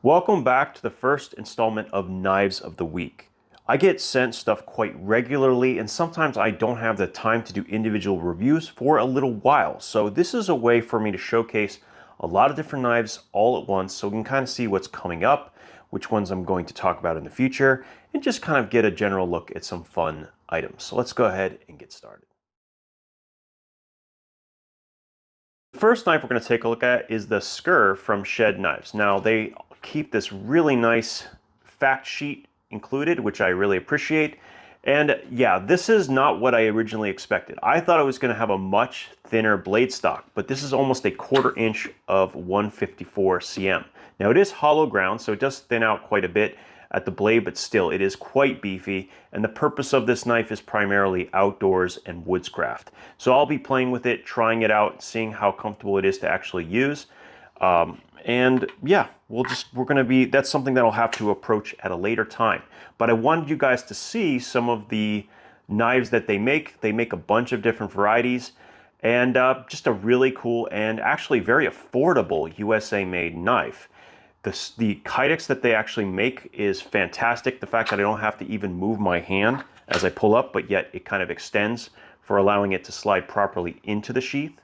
Welcome back to the first installment of Knives of the Week. I get sent stuff quite regularly, and sometimes I don't have the time to do individual reviews for a little while. So this is a way for me to showcase a lot of different knives all at once, so we can kind of see what's coming up, which ones I'm going to talk about in the future, and just kind of get a general look at some fun items. So let's go ahead and get started. The first knife we're going to take a look at is the Skur from TKell Knives. Now they keep this really nice fact sheet included, which I really appreciate. And yeah, this is not what I originally expected. I thought it was going to have a much thinner blade stock, but this is almost a 1/4 inch of 154 cm. Now it is hollow ground, so it does thin out quite a bit at the blade, but still it is quite beefy. And the purpose of this knife is primarily outdoors and woodscraft. So I'll be playing with it, trying it out, seeing how comfortable it is to actually use. And yeah, that's something that I'll have to approach at a later time. But I wanted you guys to see some of the knives that they make. They make a bunch of different varieties, and just a really cool and actually very affordable USA made knife. The kydex that they actually make is fantastic. The fact that I don't have to even move my hand as I pull up, but yet it kind of extends for allowing it to slide properly into the sheath.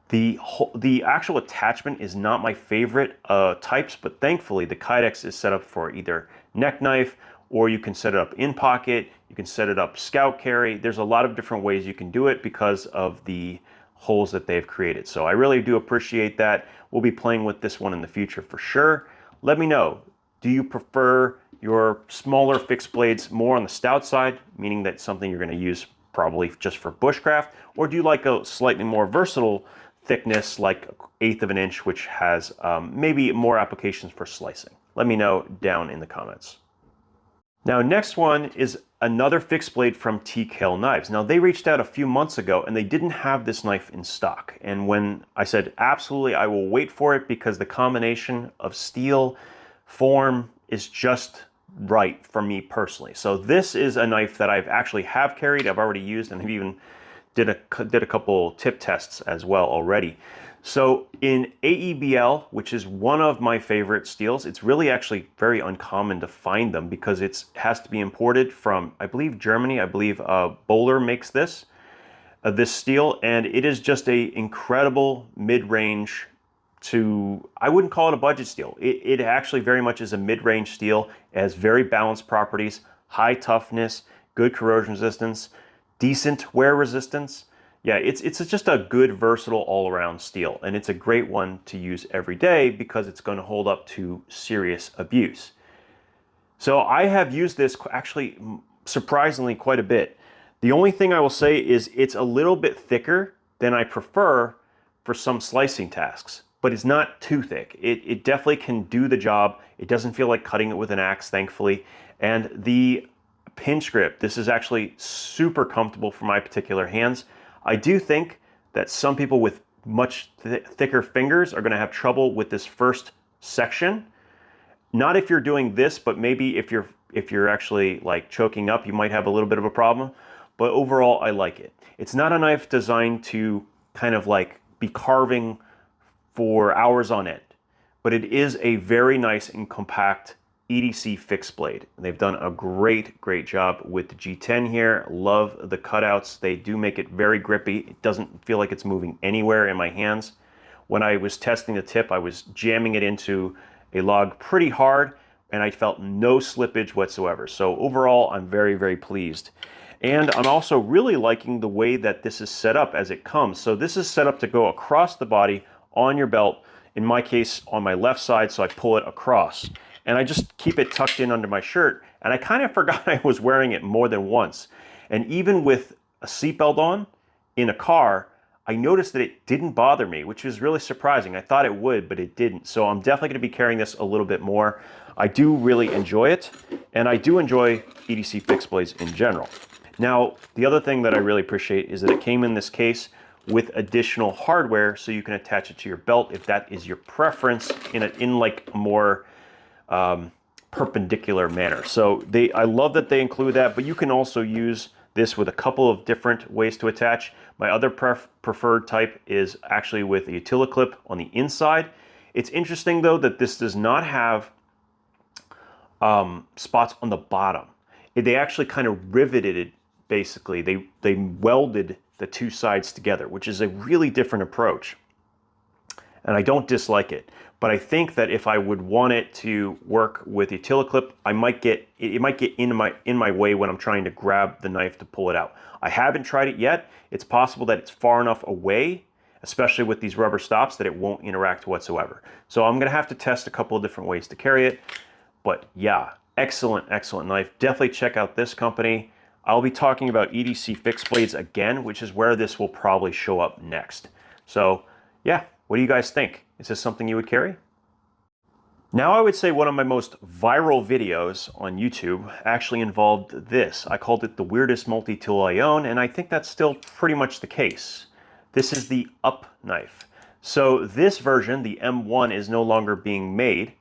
The actual attachment is not my favorite types, but thankfully the kydex is set up for either neck knife, or you can set it up in pocket, you can set it up scout carry. There's a lot of different ways you can do it because of the holes that they've created. So I really do appreciate that. We'll be playing with this one in the future for sure. Let me know, do you prefer your smaller fixed blades more on the stout side, meaning that's something you're going to use probably just for bushcraft, or do you like a slightly more versatile thickness like 1/8 of an inch, which has maybe more applications for slicing? Let me know down in the comments. Now next one is another fixed blade from TKell Knives. Now they reached out a few months ago and they didn't have this knife in stock. And when I said absolutely I will wait for it because the combination of steel form is just right for me personally. So this is a knife that I've actually carried, I've already used, and have even did a couple tip tests as well already. So in AEBL, which is one of my favorite steels, it's really actually very uncommon to find them because it has to be imported from, I believe, Germany. I believe Böhler makes this steel, and it is just a incredible mid-range to, I wouldn't call it a budget steel. It actually very much is a mid-range steel. It has very balanced properties, high toughness, good corrosion resistance, decent wear resistance. Yeah, it's just a good, versatile, all-around steel, and it's a great one to use every day because it's going to hold up to serious abuse. So I have used this actually surprisingly quite a bit. The only thing I will say is it's a little bit thicker than I prefer for some slicing tasks, but it's not too thick. It definitely can do the job. It doesn't feel like cutting it with an axe, thankfully. And the pinch grip, this is actually super comfortable for my particular hands. I do think that some people with much thicker fingers are going to have trouble with this first section. Not if you're doing this, but maybe if you're actually like choking up, you might have a little bit of a problem. But overall, I like it. It's not a knife designed to kind of like be carving for hours on end, but it is a very nice and compact EDC fixed blade. They've done a great job with the G10 here. Love the cutouts. They do make it very grippy. It doesn't feel like it's moving anywhere in my hands. When I was testing the tip, I was jamming it into a log pretty hard and I felt no slippage whatsoever. So overall, I'm very pleased. And I'm also really liking the way that this is set up as it comes. So this is set up to go across the body on your belt. In my case, on my left side, so I pull it across. And I just keep it tucked in under my shirt, and I kind of forgot I was wearing it more than once. And even with a seatbelt on in a car, I noticed that it didn't bother me, which was really surprising. I thought it would, but it didn't. So I'm definitely going to be carrying this a little bit more. I do really enjoy it, and I do enjoy EDC fixed blades in general. Now, the other thing that I really appreciate is that it came in this case with additional hardware, so you can attach it to your belt if that is your preference in like a more perpendicular manner. So I love that they include that, but you can also use this with a couple of different ways to attach. My other preferred type is actually with a utility clip on the inside. It's interesting though that this does not have spots on the bottom. They actually kind of riveted it, basically. They welded the two sides together, which is a really different approach. And I don't dislike it. But I think that if I would want it to work with the utility clip, it might get in my way when I'm trying to grab the knife to pull it out. I haven't tried it yet. It's possible that it's far enough away, especially with these rubber stops, that it won't interact whatsoever. So I'm gonna have to test a couple of different ways to carry it. But yeah, excellent, excellent knife. Definitely check out this company. I'll be talking about EDC fixed blades again, which is where this will probably show up next. So yeah, what do you guys think? Is this something you would carry? Now I would say one of my most viral videos on YouTube actually involved this. I called it the weirdest multi-tool I own, and I think that's still pretty much the case. This is the Upknife. So this version, the M1, is no longer being made.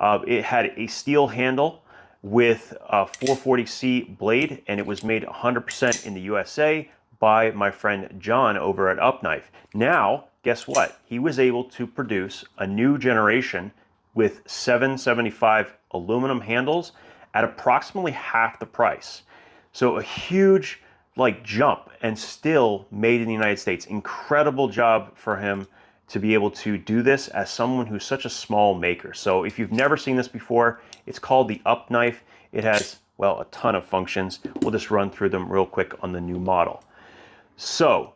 It had a steel handle with a 440C blade, and it was made 100% in the USA by my friend John over at Upknife. Now, guess what? He was able to produce a new generation with 775 aluminum handles at approximately half the price. So a huge jump, and still made in the United States. Incredible job for him to be able to do this as someone who's such a small maker. So if you've never seen this before, it's called the Upknife. It has, well, a ton of functions. We'll just run through them real quick on the new model. So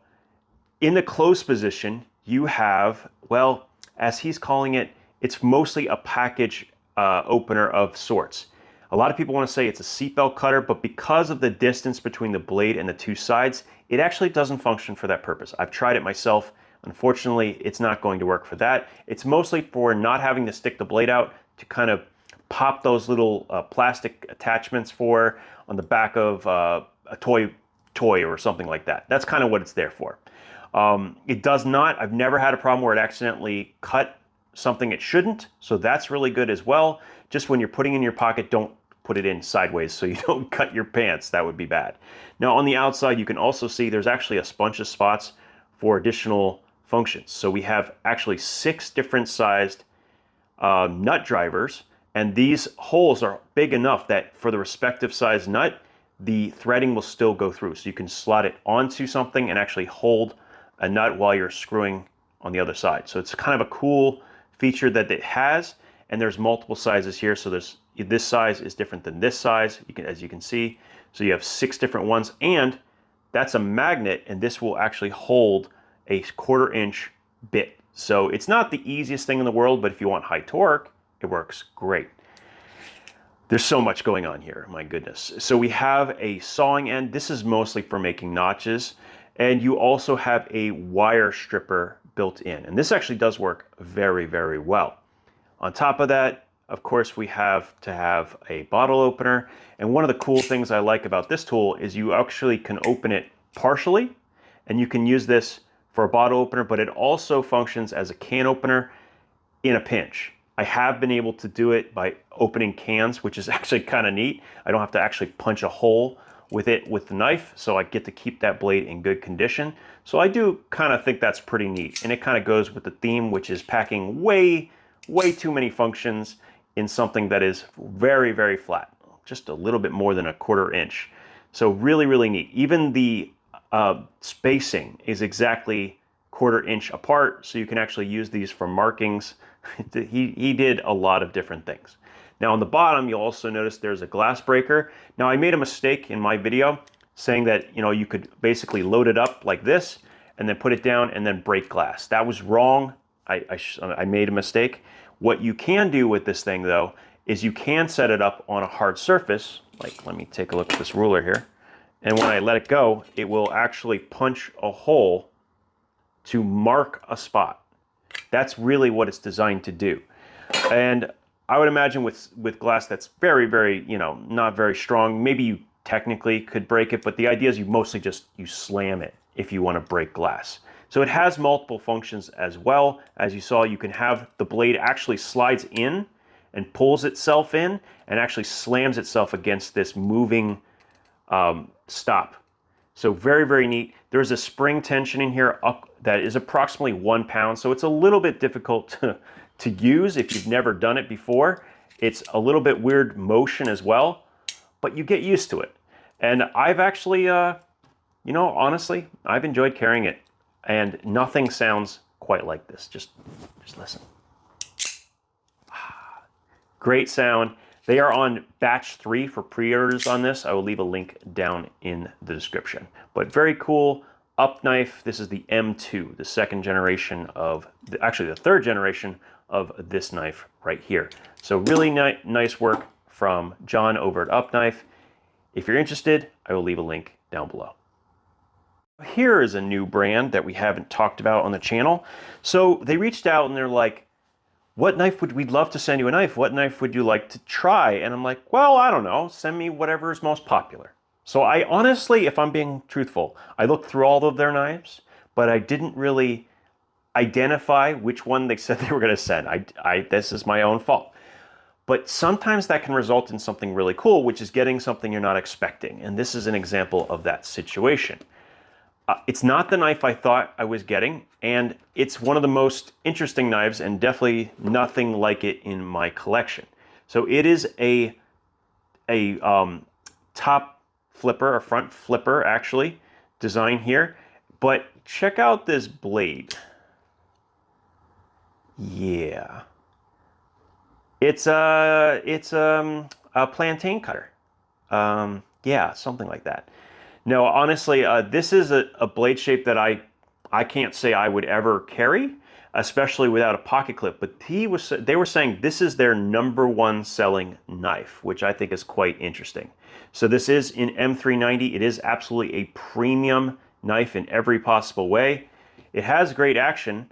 in the close position, you have, well, as he's calling it, it's mostly a package opener of sorts. A lot of people want to say it's a seatbelt cutter, but because of the distance between the blade and the two sides, it actually doesn't function for that purpose. I've tried it myself. Unfortunately, it's not going to work for that. It's mostly for not having to stick the blade out, to kind of pop those little plastic attachments for on the back of a toy or something like that. That's kind of what it's there for. It does not, I've never had a problem where it accidentally cut something it shouldn't, so that's really good as well. Just when you're putting it in your pocket, don't put it in sideways so you don't cut your pants. That would be bad. Now on the outside, you can also see there's actually a bunch of spots for additional functions. So we have actually 6 different sized nut drivers, and these holes are big enough that for the respective size nut, the threading will still go through. So you can slot it onto something and actually hold a nut while you're screwing on the other side. So it's kind of a cool feature that it has, and there's multiple sizes here. So there's this size is different than this size, as you can see. So you have 6 different ones, and that's a magnet, and this will actually hold a 1/4 inch bit. So it's not the easiest thing in the world, but if you want high torque, it works great. There's so much going on here, my goodness. So we have a sawing end. This is mostly for making notches, and you also have a wire stripper built in, and this actually does work very, very well. On top of that, of course, we have to have a bottle opener, and one of the cool things I like about this tool is you actually can open it partially, and you can use this for a bottle opener, but it also functions as a can opener in a pinch. I have been able to do it by opening cans, which is actually kind of neat. I don't have to actually punch a hole with it with the knife, so I get to keep that blade in good condition. So I do kind of think that's pretty neat, and it kind of goes with the theme, which is packing way too many functions in something that is very, very flat, just a little bit more than a 1/4 inch. So really, really neat. Even the spacing is exactly 1/4 inch apart, so you can actually use these for markings. He did a lot of different things. Now on the bottom, you'll also notice there's a glass breaker. Now I made a mistake in my video saying that, you know, you could basically load it up like this and then put it down and then break glass. That was wrong. I made a mistake. What you can do with this thing though, is you can set it up on a hard surface. Like, let me take a look at this ruler here. And when I let it go, it will actually punch a hole to mark a spot. That's really what it's designed to do. And I would imagine with glass that's very, very, you know, not very strong, maybe you technically could break it, but the idea is you mostly just, you slam it if you want to break glass. So it has multiple functions as well. As you saw, you can have the blade actually slides in and pulls itself in and actually slams itself against this moving stop. So very, very neat. There's a spring tension in here that is approximately 1 pound. So it's a little bit difficult to use if you've never done it before. It's a little bit weird motion as well, but you get used to it. And I've actually, you know, honestly, I've enjoyed carrying it, and nothing sounds quite like this. Just listen. Great sound. They are on batch 3 for pre-orders on this. I will leave a link down in the description. But very cool. Upknife. This is the M2, the second generation of, actually the third generation of this knife right here. So really nice work from John over at Upknife. If you're interested, I will leave a link down below. Here is a new brand that we haven't talked about on the channel. So they reached out and they're like, what knife we'd love to send you a knife. What knife would you like to try? And I'm like, well, I don't know. Send me whatever is most popular. So I honestly, if I'm being truthful, I looked through all of their knives, but I didn't really identify which one they said they were going to send. This is my own fault. But sometimes that can result in something really cool, which is getting something you're not expecting. And this is an example of that situation. It's not the knife I thought I was getting, and it's one of the most interesting knives and definitely nothing like it in my collection. So it is a top flipper, a front flipper actually, design here. But check out this blade. Yeah. It's a plantain cutter. Yeah, something like that. No, honestly, this is a blade shape that I can't say I would ever carry, especially without a pocket clip. But they were saying this is their #1 selling knife, which I think is quite interesting. So this is in M390. It is absolutely a premium knife in every possible way. It has great action,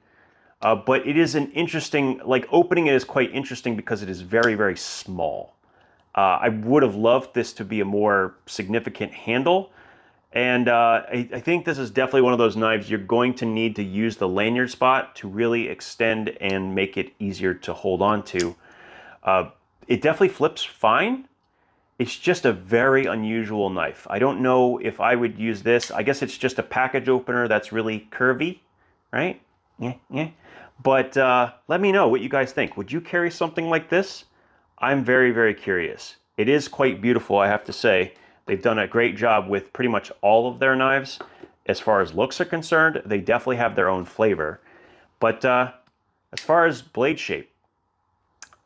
but it is an interesting, like opening it is quite interesting because it is very, very small. I would have loved this to be a more significant handle. And I think this is definitely one of those knives you're going to need to use the lanyard spot to really extend and make it easier to hold on to. It definitely flips fine. It's just a very unusual knife. I don't know if I would use this. I guess it's just a package opener that's really curvy, right? Yeah. But let me know what you guys think. Would you carry something like this? I'm very, very curious. It is quite beautiful, I have to say. They've done a great job with pretty much all of their knives. As far as looks are concerned, they definitely have their own flavor. But as far as blade shape,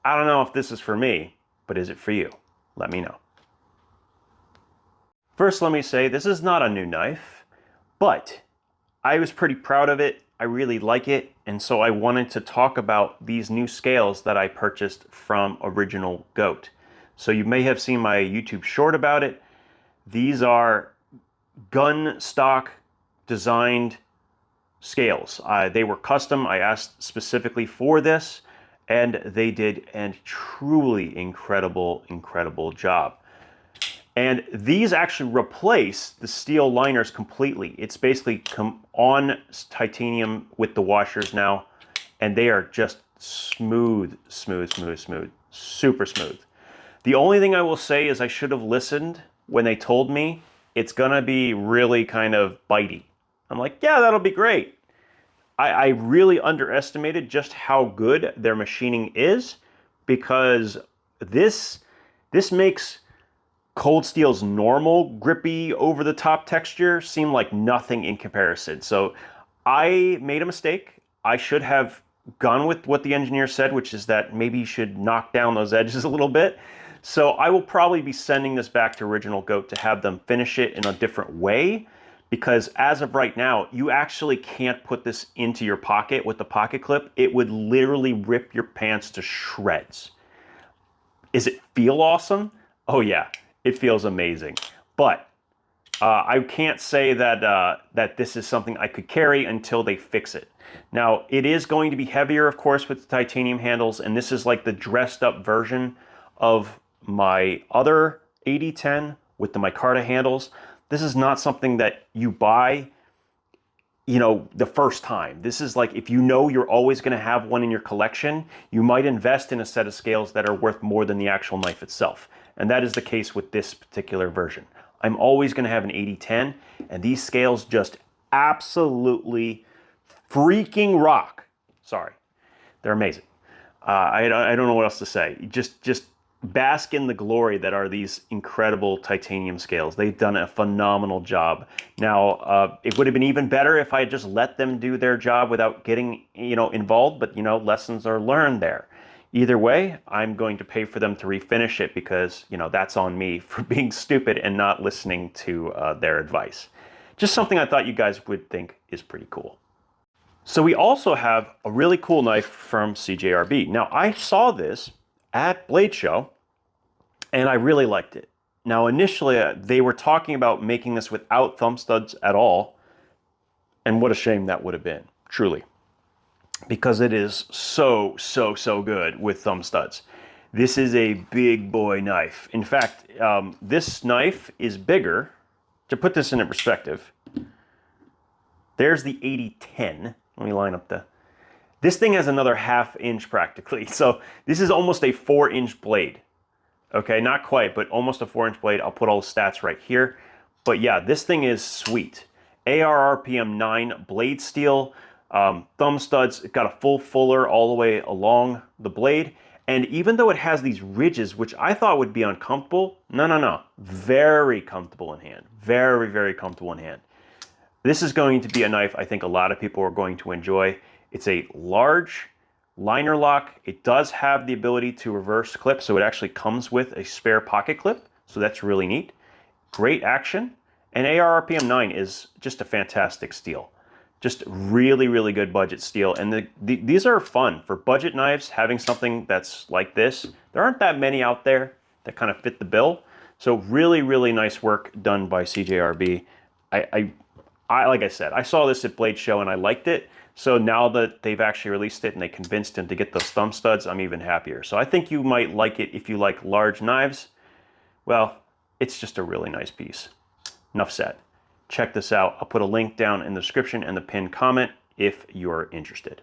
I don't know if this is for me, but is it for you? Let me know. First, let me say this is not a new knife, but I was pretty proud of it. I really like it, and so I wanted to talk about these new scales that I purchased from Original Goat. So you may have seen my YouTube short about it. These are gun stock designed scales. They were custom. I asked specifically for this, and they did a truly incredible job. And these actually replace the steel liners completely. It's basically on titanium with the washers now, and they are just smooth, super smooth. The only thing I will say is I should have listened when they told me it's gonna be really kind of bitey. I'm like, yeah, that'll be great. I really underestimated just how good their machining is, because this makes cold steel's normal grippy over the top texture seem like nothing in comparison. So I made a mistake. I should have gone with what the engineer said, which is that maybe you should knock down those edges a little bit. So I will probably be sending this back to Original Goat to have them finish it in a different way, because as of right now, you actually can't put this into your pocket with the pocket clip. It would literally rip your pants to shreds. Does it feel awesome? Oh yeah, it feels amazing. But I can't say that, that this is something I could carry until they fix it. Now, it is going to be heavier, of course, with the titanium handles, and this is like the dressed up version of my other 8010 with the micarta handles. This is not something that you buy, you know, the first time. This is like, if you know you're always going to have one in your collection, you might invest in a set of scales that are worth more than the actual knife itself. And that is the case with this particular version. I'm always going to have an 8010, and these scales just absolutely freaking rock. Sorry, they're amazing. I don't know what else to say. Just bask in the glory that are these incredible titanium scales. They've done a phenomenal job. Now, it would have been even better if I had just let them do their job without getting, involved, but, lessons are learned there. Either way, I'm going to pay for them to refinish it because, that's on me for being stupid and not listening to their advice. Just something I thought you guys would think is pretty cool. So we also have a really cool knife from CJRB. Now, I saw this at Blade Show, and I really liked it. Now, initially, they were talking about making this without thumb studs at all, and what a shame that would have been, truly, because it is so good with thumb studs. This is a big boy knife. In fact, this knife is bigger. To put this into perspective, there's the 8010. Let me line up this thing has another ½ inch practically. So this is almost a 4-inch blade. Okay, not quite, but almost a 4-inch blade. I'll put all the stats right here. But yeah, this thing is sweet. AR RPM 9 blade steel, thumb studs. It's got a full fuller all the way along the blade. And even though it has these ridges, which I thought would be uncomfortable, no. Very comfortable in hand. Very comfortable in hand. This is going to be a knife I think a lot of people are going to enjoy. It's a large liner lock. It does have the ability to reverse clip, so it actually comes with a spare pocket clip, so that's really neat. Great action, and AR RPM 9 is just a fantastic steel. Just really good budget steel, and these are fun. For budget knives, having something that's like this, there aren't that many out there that kind of fit the bill, so really nice work done by CJRB. Like I said, I saw this at Blade Show and I liked it. So now that they've actually released it and they convinced him to get those thumb studs, I'm even happier. So I think you might like it if you like large knives. Well, it's just a really nice piece. Enough said. Check this out. I'll put a link down in the description and the pinned comment if you're interested.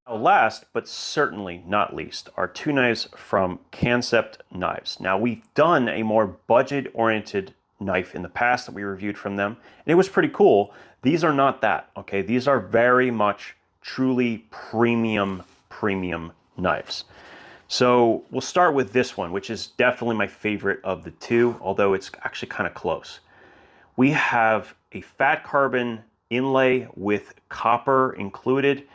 Now, last but certainly not least are two knives from Kancept Knives. Now, we've done a more budget-oriented knife in the past that we reviewed from them, and it was pretty cool. These are not that, okay? These are very much truly premium knives. So we'll start with this one, which is definitely my favorite of the two, although it's actually kind of close. We have a fat carbon inlay with copper included,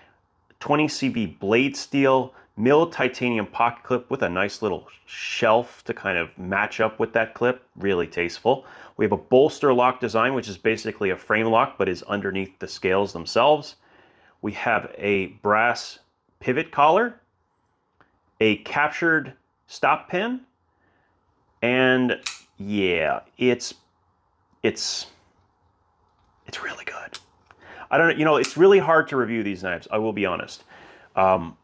20 CV blade steel, milled titanium pocket clip with a nice little shelf to kind of match up with that clip. Really tasteful. We have a bolster lock design, which is basically a frame lock, but is underneath the scales themselves. We have a brass pivot collar, a captured stop pin, and yeah, it's really good. I don't know, it's really hard to review these knives, I will be honest.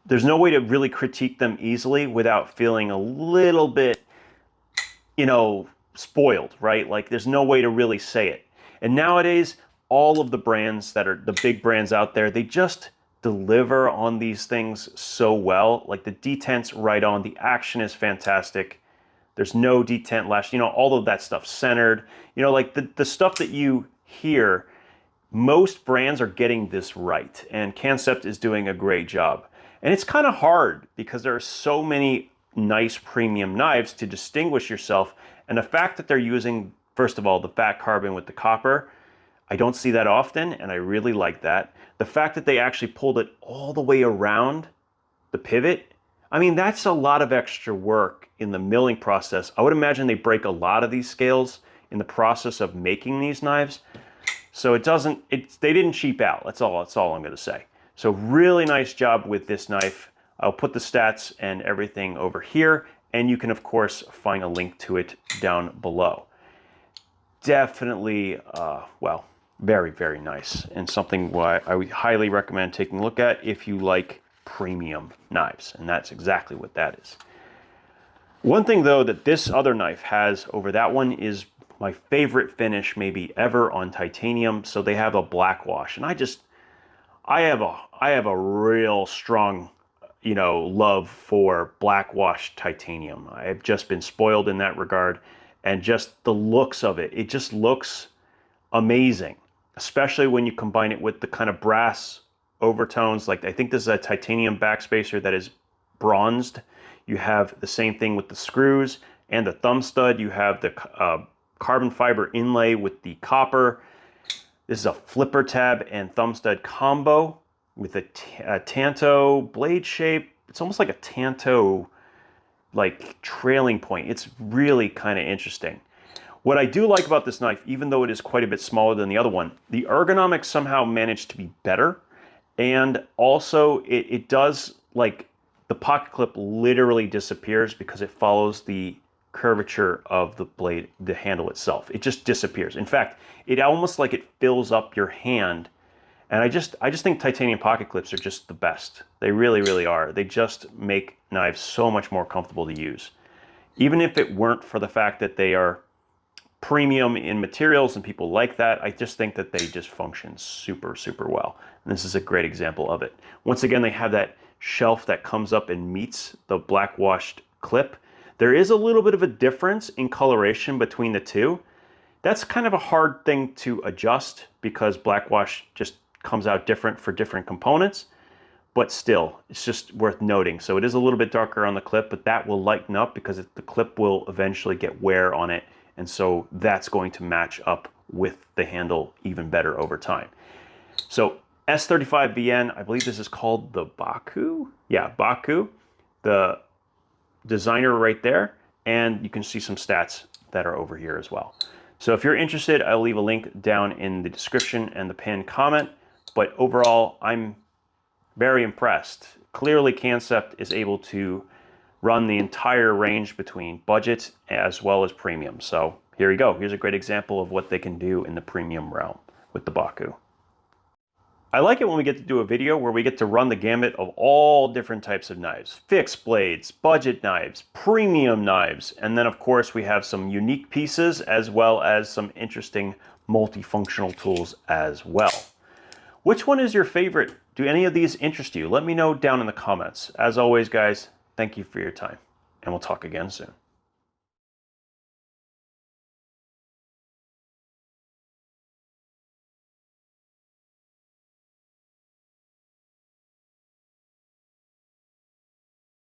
There's no way to really critique them easily without feeling a little bit, spoiled, right? Like there's no way to really say it. And nowadays, all of the brands that are the big brands out there, they just deliver on these things so well. Like the detent's right on, the action is fantastic. There's no detent lash, all of that stuff centered. Like the stuff that you hear, most brands are getting this right, and Kancept is doing a great job. And it's kind of hard because there are so many nice premium knives to distinguish yourself, and the fact that they're using, first of all, the fat carbon with the copper, I don't see that often, and I really like that. The fact that they actually pulled it all the way around the pivot, I mean, that's a lot of extra work in the milling process. I would imagine they break a lot of these scales in the process of making these knives. So they didn't cheap out. That's all I'm going to say. So really nice job with this knife. I'll put the stats and everything over here, and you can of course find a link to it down below. Definitely, well, very nice, and something I would highly recommend taking a look at if you like premium knives, and that's exactly what that is. One thing though that this other knife has over that one is my favorite finish maybe ever on titanium. So they have a black wash, and I have a real strong, love for black wash titanium. I've just been spoiled in that regard, and just the looks of it just looks amazing, especially when you combine it with the kind of brass overtones. Like I think this is a titanium backspacer that is bronzed. You have the same thing with the screws and the thumb stud. You have the carbon fiber inlay with the copper. This is a flipper tab and thumb stud combo with a tanto blade shape. It's almost like a tanto like trailing point. It's really kind of interesting. What I do like about this knife, even though it is quite a bit smaller than the other one, the ergonomics somehow managed to be better. And also it does, like, the pocket clip literally disappears because it follows the curvature of the blade, the handle itself. It just disappears. In fact, it almost like it fills up your hand. And I just think titanium pocket clips are just the best. They really, really are. They just make knives so much more comfortable to use. Even if it weren't for the fact that they are premium in materials and people like that, I just think that they just function super, super well. And this is a great example of it. Once again, they have that shelf that comes up and meets the black washed clip. There is a little bit of a difference in coloration between the two. That's kind of a hard thing to adjust because black wash just comes out different for different components, but still, it's just worth noting. So it is a little bit darker on the clip, but that will lighten up because the clip will eventually get wear on it. And so that's going to match up with the handle even better over time. So S35VN, I believe this is called the Baku. Yeah, Baku, the designer right there. And you can see some stats that are over here as well. So if you're interested, I'll leave a link down in the description and the pinned comment. But overall, I'm very impressed. Clearly, Kancept is able to run the entire range between budget as well as premium. So here you go. Here's a great example of what they can do in the premium realm with the Baku. I like it when we get to do a video where we get to run the gamut of all different types of knives. Fixed blades, budget knives, premium knives, and then of course we have some unique pieces as well as some interesting multifunctional tools as well. Which one is your favorite? Do any of these interest you? Let me know down in the comments. As always, guys, thank you for your time, and we'll talk again soon.